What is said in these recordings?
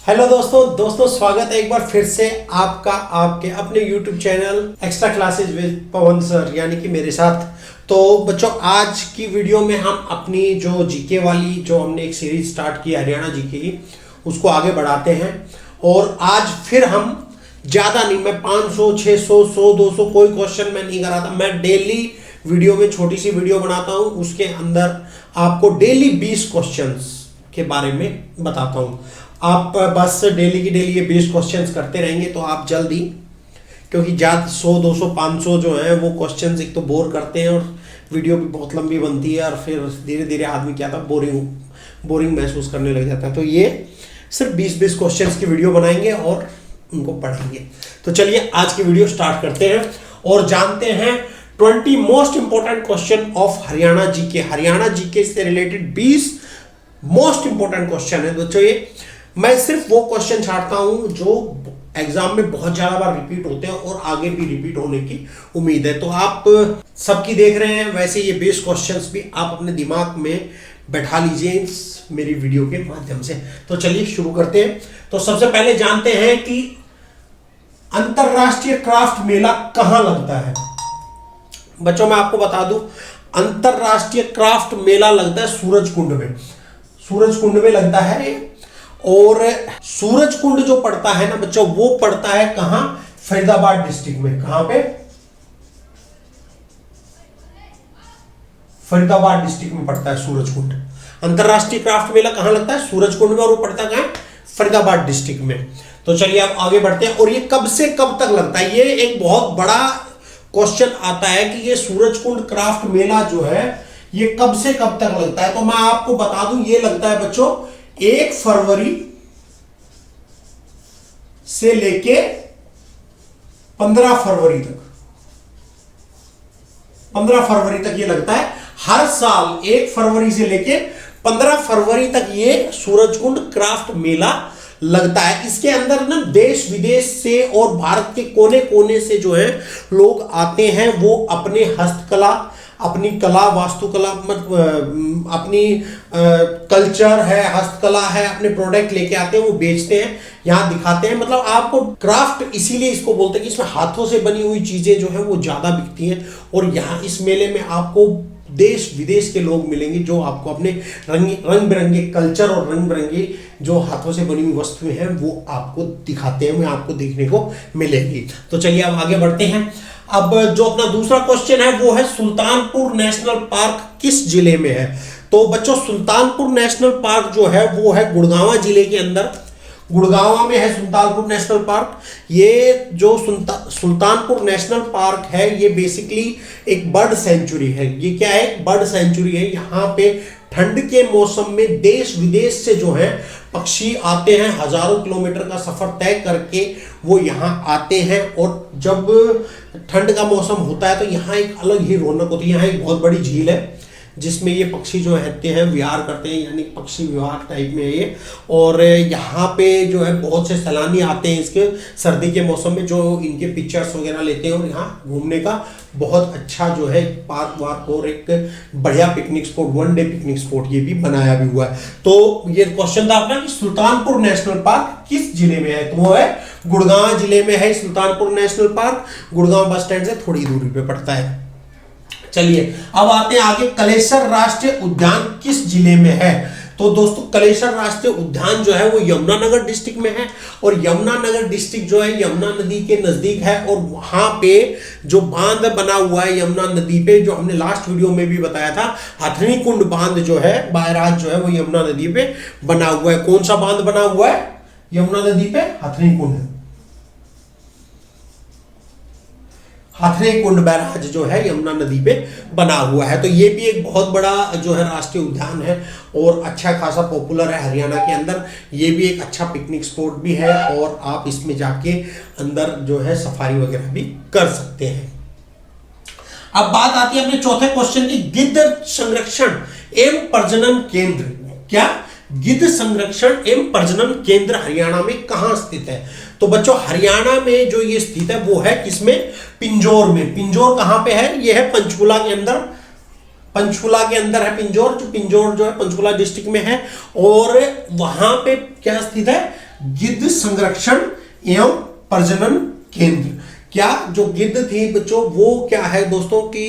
Hello दोस्तों स्वागत है एक बार फिर से आपका आपके अपने YouTube channel extra classes with Pawan sir यानी कि मेरे साथ। तो बच्चों आज की वीडियो में हम अपनी जो जीके वाली जो हमने एक सीरीज स्टार्ट की हरियाणा जीके की उसको आगे बढ़ाते हैं। और आज फिर हम ज़्यादा नहीं, मैं 500 600 100 200 कोई क्वेश्चन मैं नहीं कराता। मैं डेली वीडियो में छोटी सी वीडियो बनाता हूँ, उसके अंदर आपको डेली 20 क्वेश्चंस के बारे में बताता हूँ। आप बस डेली की डेली ये 20 क्वेश्चंस करते रहेंगे तो आप जल्दी, क्योंकि ज़्यादा 100 200 500 जो है वो क्वेश्चंस एक तो बोर करते हैं और वीडियो भी बहुत लंबी बनती है और फिर धीरे धीरे आदमी क्या था बोरिंग महसूस करने लग जाता है। तो ये सिर्फ 20 क्वेश्चंस की वीडियो बनाएंगे और उनको पढ़ेंगे। तो चलिए आज की वीडियो स्टार्ट करते हैं और जानते हैं 20 most important question of Haryana GK. Haryana GK से रिलेटेड 20 मोस्ट इंपॉर्टेंट क्वेश्चन है बच्चों। ये मैं सिर्फ वो क्वेश्चन छाड़ता हूं जो एग्जाम में बहुत ज्यादा बार रिपीट होते हैं और आगे भी रिपीट होने की उम्मीद है। तो आप सबकी देख रहे हैं, वैसे ये 20 क्वेश्चंस भी आप अपने दिमाग में बैठा लीजिए इस मेरी वीडियो के माध्यम से। तो चलिए शुरू करते हैं। तो सबसे पहले जानते हैं कि अंतरराष्ट्रीय क्राफ्ट मेला कहां लगता है। बच्चों मैं आपको बता दूं, अंतरराष्ट्रीय क्राफ्ट मेला लगता है सूरजकुंड में। सूरजकुंड में लगता है। और सूरजकुंड जो पड़ता है ना बच्चों, वो पड़ता है कहां? फरीदाबाद डिस्ट्रिक्ट में। कहां पे? फरीदाबाद डिस्ट्रिक्ट में पड़ता है सूरजकुंड। अंतरराष्ट्रीय क्राफ्ट मेला कहां लगता है? सूरजकुंड में। और वो पड़ता कहां? फरीदाबाद डिस्ट्रिक्ट में। तो चलिए आप आगे बढ़ते हैं। और ये कब से कब तक लगता है? ये एक बहुत बड़ा क्वेश्चन आता है कि ये सूरजकुंड क्राफ्ट मेला जो है ये कब से कब तक लगता है। तो मैं आपको बता दूं, ये लगता है बच्चों 1 फरवरी से लेके 15 फरवरी तक। 15 फरवरी तक ये लगता है। हर साल 1 फरवरी से लेके 15 फरवरी तक ये सूरजकुंड क्राफ्ट मेला लगता है। इसके अंदर ना देश विदेश से और भारत के कोने कोने से जो है लोग आते हैं। वो अपने हस्तकला, अपनी कला, वास्तुकला, अपनी कल्चर है, हस्तकला है, अपने प्रोडक्ट लेके आते हैं, वो बेचते हैं, यहाँ दिखाते हैं। मतलब आपको क्राफ्ट इसीलिए इसको बोलते हैं कि इसमें हाथों से बनी हुई चीजें जो है वो ज्यादा बिकती हैं। और यहाँ इस मेले में आपको देश विदेश के लोग मिलेंगे जो आपको अपने रंग बिरंगे कल्चर और रंग बिरंगी जो हाथों से बनी हुई वस्तुएं हैं वो आपको दिखाते हैं, वो आपको देखने को मिलेगी। तो चलिए अब आगे बढ़ते हैं। अब जो अपना दूसरा क्वेश्चन है वो है सुल्तानपुर नेशनल पार्क किस जिले में है। तो बच्चों सुल्तानपुर नेशनल पार्क जो है वो है गुड़गांव जिले के अंदर। गुड़गांव में है सुल्तानपुर नेशनल पार्क। ये जो सुल्तानपुर नेशनल पार्क है ये बेसिकली एक बर्ड सेंचुरी है। ये क्या है? बर्ड सेंचुरी है। यहाँ पे ठंड के मौसम में देश विदेश से जो है पक्षी आते हैं, हजारों किलोमीटर का सफर तय करके वो यहाँ आते हैं। और जब ठंड का मौसम होता है तो यहाँ एक अलग ही रौनक होती है। यहाँ एक बहुत बड़ी झील है जिसमें ये पक्षी जो रहते हैं विहार करते हैं, यानी पक्षी विहार टाइप में है ये। और यहाँ पे जो है बहुत से सैलानी आते हैं इसके सर्दी के मौसम में, जो इनके पिक्चर्स वगैरह लेते हैं। और यहाँ घूमने का बहुत अच्छा जो है पार्क वार्क और एक बढ़िया picnic spot, 1 day picnic spot ये भी बनाया भी हुआ है। तो ये क्वेश्चन था अपना कि सुल्तानपुर नेशनल पार्क किस जिले में है। तो वो है गुड़गांव जिले में है Sultanpur national park. Gurgaon bus stand से थोड़ी दूरी पे पड़ता है। चलिए अब आते हैं आगे। कलेसर राष्ट्रीय उद्यान किस जिले में है। तो दोस्तों कलेसर राष्ट्रीय उद्यान जो है वो यमुनानगर डिस्ट्रिक्ट में है। और यमुनानगर डिस्ट्रिक्ट जो है यमुना नदी के नजदीक है। और वहां पे जो बांध बना हुआ है यमुना नदी पे, जो हमने लास्ट वीडियो में भी बताया था, हथनी कुंड बांध जो है बैराज जो है वो यमुना नदी पे बना हुआ है। कौन सा बांध बना हुआ है यमुना नदी पे? हथनी कुंड। हथनी कुंड बैराज जो है यमुना नदी पे बना हुआ है। तो ये भी एक बहुत बड़ा जो है राष्ट्रीय उद्यान है और अच्छा खासा पॉपुलर है हरियाणा के अंदर। ये भी एक अच्छा पिकनिक स्पॉट भी है और आप इसमें जाके अंदर जो है सफारी वगैरह भी कर सकते हैं। अब बात आती है अपने चौथे क्वेश्चन की, गिद्ध संरक्षण एवं प्रजनन केंद्र। क्या? गिद्ध संरक्षण एवं प्रजनन केंद्र हरियाणा में कहां स्थित है। तो बच्चों हरियाणा में जो ये स्थित है वो है किसमें? पिंजौर में। पिंजौर कहां पे है? ये है पंचकुला के अंदर। पंचकुला के अंदर है पिंजौर जो है पंचकुला डिस्ट्रिक्ट में है। और वहां पे क्या स्थित है? गिद्ध संरक्षण एवं प्रजनन केंद्र। क्या जो गिद्ध थी बच्चों वो क्या है दोस्तों की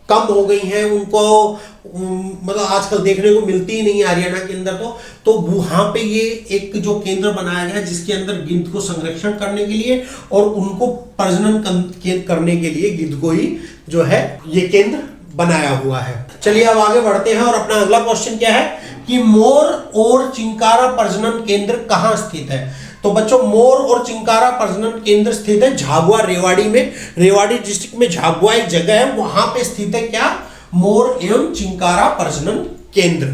कम हो गई हैं, उनको मतलब आजकल देखने को मिलती ही नहीं है हरियाणा के अंदर। तो वहां पे ये एक जो केंद्र बनाया गया है जिसके अंदर गिद्ध को संरक्षण करने के लिए और उनको प्रजनन करने के लिए गिद्ध को ही जो है ये केंद्र बनाया हुआ है। चलिए अब आगे बढ़ते हैं और अपना अगला क्वेश्चन क्या है कि मोर और चिंकारा प्रजनन केंद्र कहां स्थित है। तो बच्चों मोर और चिंकारा प्रजनन केंद्र स्थित है झाबुआ रेवाड़ी में। रेवाड़ी डिस्ट्रिक्ट में झाबुआ एक जगह है, वहां पे स्थित है क्या, मोर एवं चिंकारा प्रजनन केंद्र।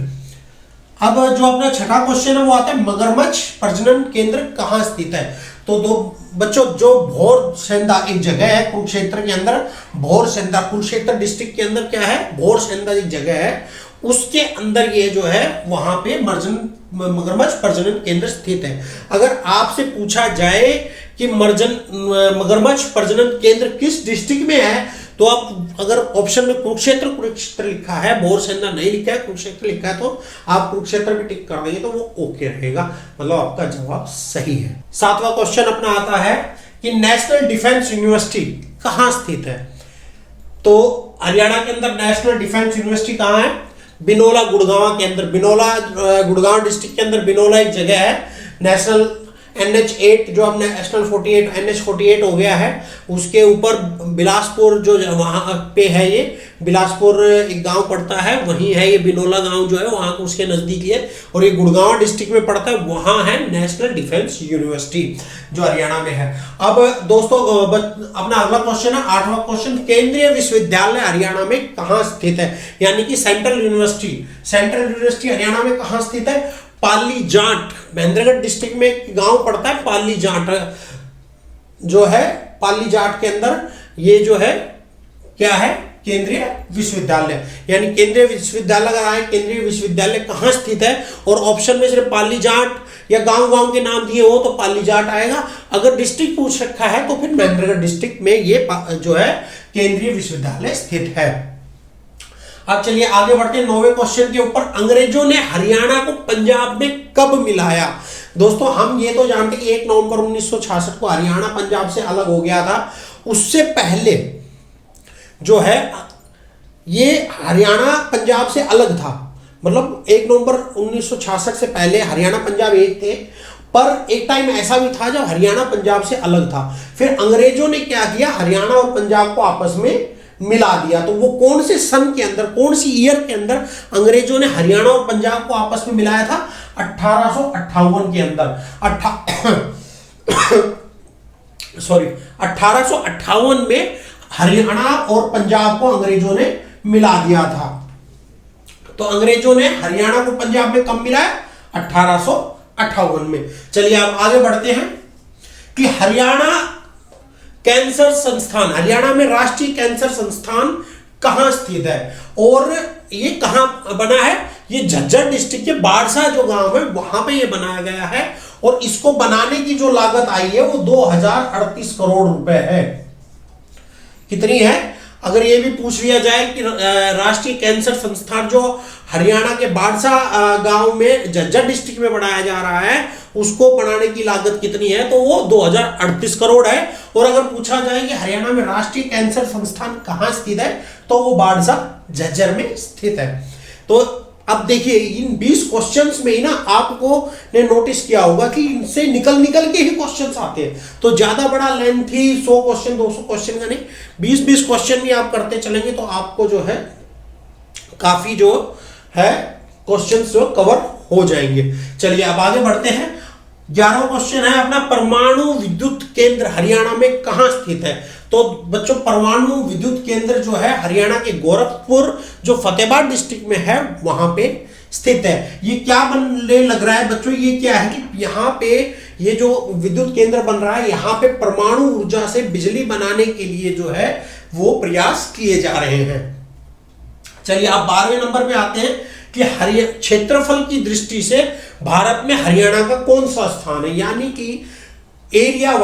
अब जो अपना छठा क्वेश्चन है वो आता है मगरमच्छ प्रजनन केंद्र कहां स्थित है। तो दो बच्चों जो भोर सेंधा एक जगह है कुरुक्षेत्र के अंदर, भोर सेंधा कुरुक्षेत्र डिस्ट्रिक्ट के अंदर क्या है, भोर सेंधा एक जगह है, उसके अंदर ये जो है वहां पे मगरमच्छ प्रजनन केंद्र स्थित है। अगर आपसे पूछा जाए कि मगरमच्छ प्रजनन केंद्र किस डिस्ट्रिक्ट में है तो आप अगर ऑप्शन में कुरुक्षेत्र लिखा है, भोर सेंधा नहीं लिखा है, कुरुक्षेत्र लिखा है, तो आप कुरुक्षेत्र भी टिक कर देंगे तो वो ओके रहेगा, मतलब आपका जवाब सही है। सातवां क्वेश्चन अपना आता है कि नेशनल डिफेंस यूनिवर्सिटी कहां स्थित है। तो हरियाणा के अंदर नेशनल डिफेंस यूनिवर्सिटी कहां है, बिनोला गुड़गांव के अंदर। बिनोला गुड़गांव डिस्ट्रिक्ट के अंदर बिनोला एक जगह है। नेशनल NH8 जो अब नेशनल 48 NH48 हो गया है, उसके ऊपर बिलासपुर जो वहां पे है, ये बिलासपुर एक गांव पड़ता है, वहीं है ये बिनोला गांव जो है वहां उसके नजदीक है, और ये गुड़गांव डिस्ट्रिक्ट में पड़ता है, वहां है नेशनल डिफेंस यूनिवर्सिटी जो हरियाणा में है। अब दोस्तों अपना अगला क्वेश्चन है आठवां क्वेश्चन, केंद्रीय विश्वविद्यालय हरियाणा में कहां स्थित है, यानी कि सेंट्रल यूनिवर्सिटी हरियाणा में कहां स्थित है। पाली जाट, महेंद्रगढ़ डिस्ट्रिक्ट में एक गांव पड़ता है पाली जाट जो है, पाली जाट के अंदर ये जो है क्या है, केंद्रीय विश्वविद्यालय। यानी केंद्रीय विश्वविद्यालय अगर आए केंद्रीय विश्वविद्यालय कहां स्थित है और ऑप्शन में सिर्फ पाली जाट या गांव के नाम दिए हो तो पाली जाट आएगा। अगर डिस्ट्रिक्ट पूछ रखा है तो फिर महेंद्रगढ़ डिस्ट्रिक्ट में ये जो है केंद्रीय विश्वविद्यालय स्थित है। अब चलिए आगे बढ़ते हैं 9वें क्वेश्चन के ऊपर, अंग्रेजों ने हरियाणा को पंजाब में कब मिलाया। दोस्तों हम ये तो जानते हैं कि 1 नवंबर 1966 को हरियाणा पंजाब से अलग हो गया था। उससे पहले जो है ये हरियाणा पंजाब से अलग था, मतलब 1 नवंबर 1966 से पहले हरियाणा पंजाब एक थे, पर एक टाइम ऐसा भी था जब हरियाणा पंजाब से अलग था। फिर अंग्रेजों ने क्या किया, हरियाणा और पंजाब को आपस में मिला दिया। तो वो कौन से सन के अंदर, कौन सी ईयर के अंदर अंग्रेजों ने हरियाणा और पंजाब को आपस में मिलाया था, 1858 के अंदर। 1858 में हरियाणा और पंजाब को अंग्रेजों ने मिला दिया था। तो अंग्रेजों ने हरियाणा को पंजाब में कब मिलाया, 1858 में। चलिए आप आगे बढ़ते हैं कि हरियाणा कैंसर संस्थान, हरियाणा में राष्ट्रीय कैंसर संस्थान कहां स्थित है और ये कहां बना है, ये झज्जर डिस्ट्रिक्ट के बारसा जो गांव है वहां पे ये बनाया गया है, और इसको बनाने की जो लागत आई है वो 2038 करोड़ रुपए है। कितनी है, अगर ये भी पूछ लिया जाए कि राष्ट्रीय कैंसर संस्थान जो हरियाणा के बारसा गांव में झज्जर डिस्ट्रिक्ट में बनाया जा रहा है उसको बनाने की लागत कितनी है, तो वो 2038 करोड़ है। और अगर पूछा जाए कि हरियाणा में राष्ट्रीय कैंसर संस्थान कहां स्थित है तो वो बारसा झज्जर में स्थित है। तो अब देखिए इन 20 क्वेश्चंस में ही ना आपको ने नोटिस किया होगा कि इनसे निकल के ही क्वेश्चंस आते हैं, तो ज्यादा बड़ा लेंथी 100 क्वेश्चन 200 क्वेश्चन का नहीं, 20-20 क्वेश्चन भी आप करते चलेंगे तो आपको जो है काफी जो है क्वेश्चंस जो कवर हो जाएंगे। चलिए अब आगे बढ़ते हैं। 11वां क्वेश्चन है अपना, परमाणु विद्युत केंद्र हरियाणा में कहां स्थित है। तो बच्चों परमाणु विद्युत केंद्र जो है हरियाणा के गोरखपुर जो फतेहाबाद डिस्ट्रिक्ट में है वहां पे स्थित है। ये क्या बनने लग रहा है बच्चों, ये क्या है कि यहाँ पे ये जो विद्युत केंद्र बन रहा है यहाँ पे परमाणु ऊर्जा से बिजली बनाने के लिए जो है वो प्रयास किए जा रहे हैं। चलिए आप 12वें नंबर पे आते हैं कि क्षेत्रफल की दृष्टि से भारत में हरियाणा का कौन सा स्थान है, यानी कि एरिया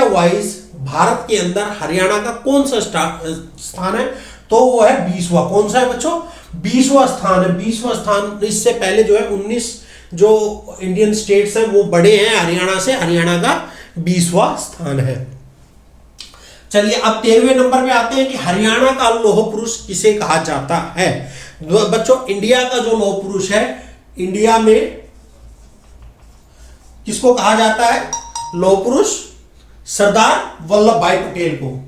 वाइज भारत के अंदर हरियाणा का कौन सा स्थान है, तो वो है 20वां। कौन सा है बच्चों, 20वां स्थान है। 20वां स्थान, इससे पहले जो है 19 जो इंडियन स्टेट्स हैं वो बड़े हैं हरियाणा से, हरियाणा का 20वां स्थान है। चलिए अब 13वें नंबर पे आते हैं कि हरियाणा का लौह पुरुष किसे कहा जाता है। बच्चों इंडिया का जो लौह पुरुष है, इंडिया में किसको कहा जाता है लौह पुरुष? सरदार वल्लभ भाई पटेल को।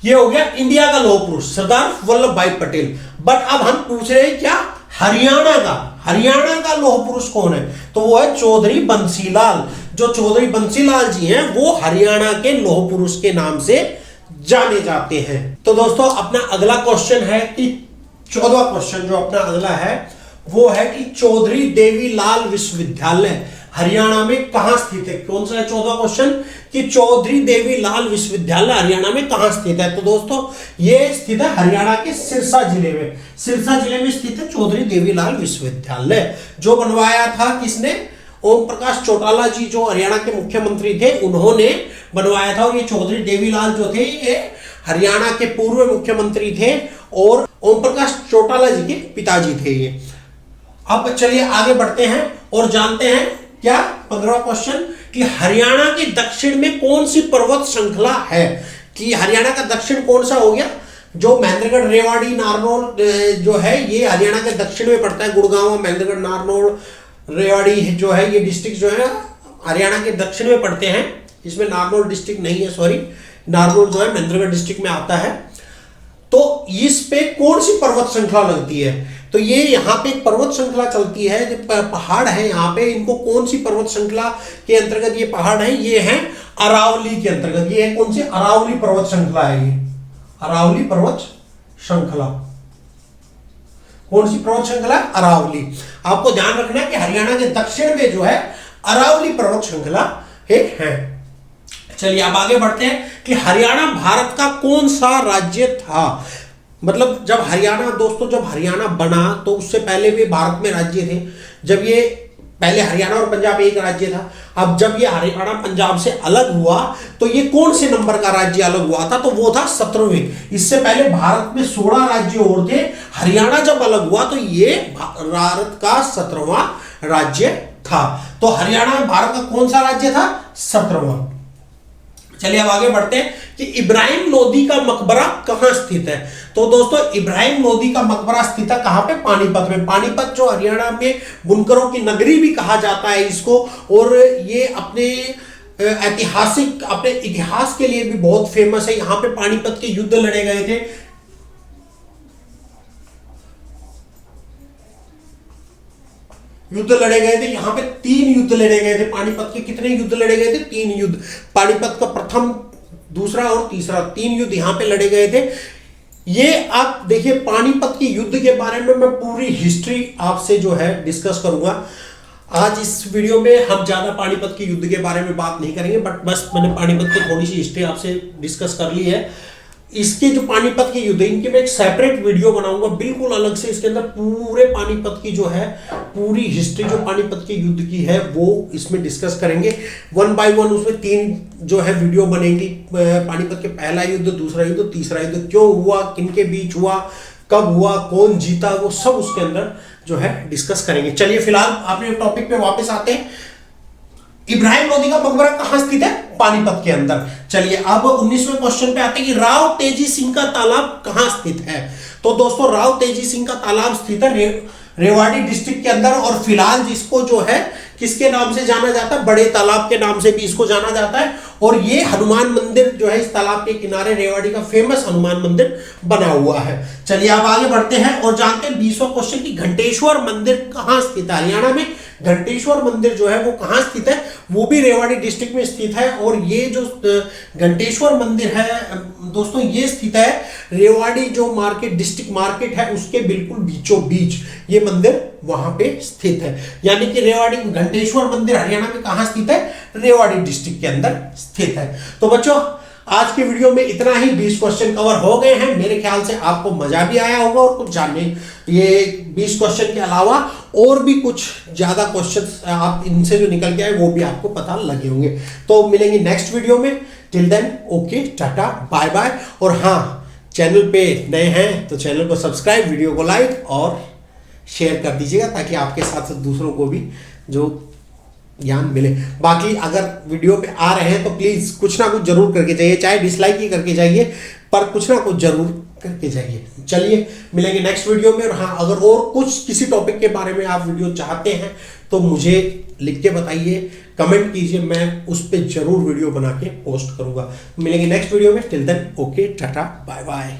ये हो गया इंडिया का लौह पुरुष सरदार वल्लभ भाई पटेल। बट अब हम पूछ रहे हैं क्या हरियाणा का लौह पुरुष कौन है? तो वो है चौधरी बंसीलाल। जो चौधरी बंसीलाल जी हैं वो हरियाणा के लौह पुरुष के नाम से जाने जाते हैं। तो दोस्तों अपना अगला क्वेश्चन है कि 14वां क्वेश्चन जो अपना अगला है वो है कि चौधरी देवीलाल विश्वविद्यालय हरियाणा में कहां स्थित है? कौन सा है 14वां क्वेश्चन कि चौधरी देवीलाल विश्वविद्यालय हरियाणा में कहां स्थित है? तो दोस्तों ये स्थित है हरियाणा के सिरसा जिले में। सिरसा जिले में स्थित है चौधरी देवीलाल विश्वविद्यालय, जो बनवाया था किसने? ओम प्रकाश चौटाला जी जो हरियाणा के मुख्यमंत्री थे उन्होंने बनवाया था। और ये चौधरी देवीलाल जो थे ये हरियाणा के पूर्व मुख्यमंत्री थे और ओम प्रकाश चौटाला जी के पिताजी थे ये। अब चलिए आगे बढ़ते हैं और जानते हैं क्या 15वां क्वेश्चन कि हरियाणा के दक्षिण में कौन सी पर्वत श्रृंखला है? कि हरियाणा का दक्षिण कौन सा हो गया? जो महेंद्रगढ़ रेवाड़ी नारनौल जो है ये हरियाणा के दक्षिण में पड़ता है। गुड़गांव महेंद्रगढ़ नारनौल रेवाड़ी जो है ये डिस्ट्रिक्ट जो है हरियाणा के दक्षिण में पड़ते हैं। इसमें नारनौल डिस्ट्रिक्ट नहीं है, सॉरी, नारनौल जो है महेंद्रगढ़ डिस्ट्रिक्ट में आता है। तो इस पे कौन सी पर्वत श्रृंखला लगती है? तो ये यहाँ पे एक पर्वत श्रृंखला चलती है, जो पहाड़ है यहाँ पे, इनको कौन सी पर्वत श्रृंखला के अंतर्गत ये पहाड़ है? ये है अरावली के अंतर्गत। ये है कौन सी? अरावली पर्वत श्रृंखला है ये, अरावली पर्वत श्रृंखला। कौन सी पर्वत श्रृंखला? अरावली। आपको ध्यान रखना है कि हरियाणा के दक्षिण में जो है अरावली पर्वत श्रृंखला एक है। चलिए अब आगे बढ़ते हैं कि हरियाणा भारत का कौन सा राज्य था? मतलब जब हरियाणा, दोस्तों जब हरियाणा बना तो उससे पहले भी भारत में राज्य थे। जब ये पहले हरियाणा और पंजाब एक राज्य था। अब जब ये हरियाणा पंजाब से अलग हुआ तो ये कौन से नंबर का राज्य अलग हुआ था? तो वो था 17वें। इससे पहले भारत में 16 राज्य और थे। हरियाणा जब अलग हुआ तो ये भारत का 17वां राज्य था। तो हरियाणा भारत का कौन सा राज्य था? 17वां। चलिए अब आगे बढ़ते हैं कि इब्राहिम लोदी का मकबरा कहां स्थित है? तो दोस्तों इब्राहिम लोदी का मकबरा स्थित है कहां पे? पानीपत में। पानीपत जो हरियाणा में बुनकरों की नगरी भी कहा जाता है इसको, और ये अपने ऐतिहासिक, अपने इतिहास के लिए भी बहुत फेमस है। यहां पे पानीपत के युद्ध लड़े गए थे। युद्ध लड़े गए थे यहाँ पे, 3 युद्ध लड़े गए थे। पानीपत के कितने युद्ध लड़े गए थे? 3 युद्ध। पानीपत का प्रथम, दूसरा और तीसरा, 3 युद्ध यहाँ पे लड़े गए थे। ये आप देखिए पानीपत के युद्ध के बारे में मैं पूरी हिस्ट्री आपसे जो है डिस्कस करूंगा। आज इस वीडियो में हम ज्यादा पानीपत के युद्ध के बारे में बात नहीं करेंगे, बट बस मैंने पानीपत की थोड़ी सी हिस्ट्री आपसे डिस्कस कर ली है। इसके जो पानीपत के युद्ध, इनके मैं एक सेपरेट वीडियो बनाऊंगा बिल्कुल अलग से। इसके अंदर पूरे पानीपत की जो है पूरी हिस्ट्री जो पानीपत के युद्ध की है वो इसमें डिस्कस करेंगे 1 बाय 1। उसमें 3 जो है वीडियो बनेगी। पानीपत के पहला युद्ध, दूसरा युद्ध, तीसरा युद्ध, क्यों हुआ, किनके बीच हुआ, कब हुआ, कौन जीता, वो सब उसके अंदर जो है डिस्कस करेंगे। चलिए फिलहाल अपने टॉपिक पे वापस आते हैं। इब्राहिम लोदी का मकबरा कहां स्थित है? पानीपत के अंदर। चलिए अब 19वें क्वेश्चन पे आते हैं कि राव तेजी सिंह का तालाब कहां स्थित है? तो दोस्तों राव तेजी सिंह का तालाब स्थित है रेवाड़ी डिस्ट्रिक्ट के अंदर, और फिलहाल जिसको जो है किसके नाम से जाना जाता है? बड़े तालाब के नाम से भी इसको जाना जाता है। और ये हनुमान मंदिर जो है इस तालाब के किनारे रेवाड़ी का फेमस हनुमान मंदिर बना हुआ है। चलिए अब आगे बढ़ते हैं और जानते हैं 20वां क्वेश्चन की घंटेश्वर मंदिर कहां स्थित है? हरियाणा में घंटेश्वर मंदिर जो है वो कहां स्थित है? वो भी रेवाड़ी डिस्ट्रिक्ट में स्थित है। और ये जो घंटेश्वर मंदिर है दोस्तों ये स्थित है रेवाड़ी जो मार्केट, डिस्ट्रिक्ट मार्केट है उसके बिल्कुल बीचों बीच ये मंदिर वहां पे स्थित है। यानी कि रेवाड़ी घंटेश्वर मंदिर हरियाणा में कहां स्थित है? रेवाड़ी डिस्ट्रिक्ट के अंदर स्थित है। तो बच्चों आज के वीडियो में इतना ही, 20 क्वेश्चन कवर हो गए हैं। मेरे ख्याल से आपको मजा भी आया होगा और कुछ जानने, ये 20 क्वेश्चन के अलावा और भी कुछ ज्यादा क्वेश्चन आप इनसे जो निकल के आए वो भी आपको पता लगे होंगे। तो मिलेंगे नेक्स्ट वीडियो में। Till then okay tata bye bye. और हाँ, चैनल पे नए हैं तो चैनल को सब्सक्राइब, वीडियो को लाइक और शेयर कर दीजिएगा ताकि आपके साथ साथ दूसरों को भी जो ज्ञान मिले। बाकी अगर वीडियो पे आ रहे हैं तो प्लीज कुछ ना कुछ जरूर करके जाइए, चाहे डिसलाइक ही करके जाइए, पर कुछ ना कुछ जरूर करके जाइए। चलिए मिलेंगे नेक्स्ट वीडियो में। और हाँ, अगर और कुछ किसी टॉपिक के बारे में आप वीडियो चाहते हैं तो मुझे लिख के बताइए, कमेंट कीजिए, मैं उस पर जरूर वीडियो बना के पोस्ट करूंगा। मिलेंगे नेक्स्ट वीडियो में, till then okay tata bye bye.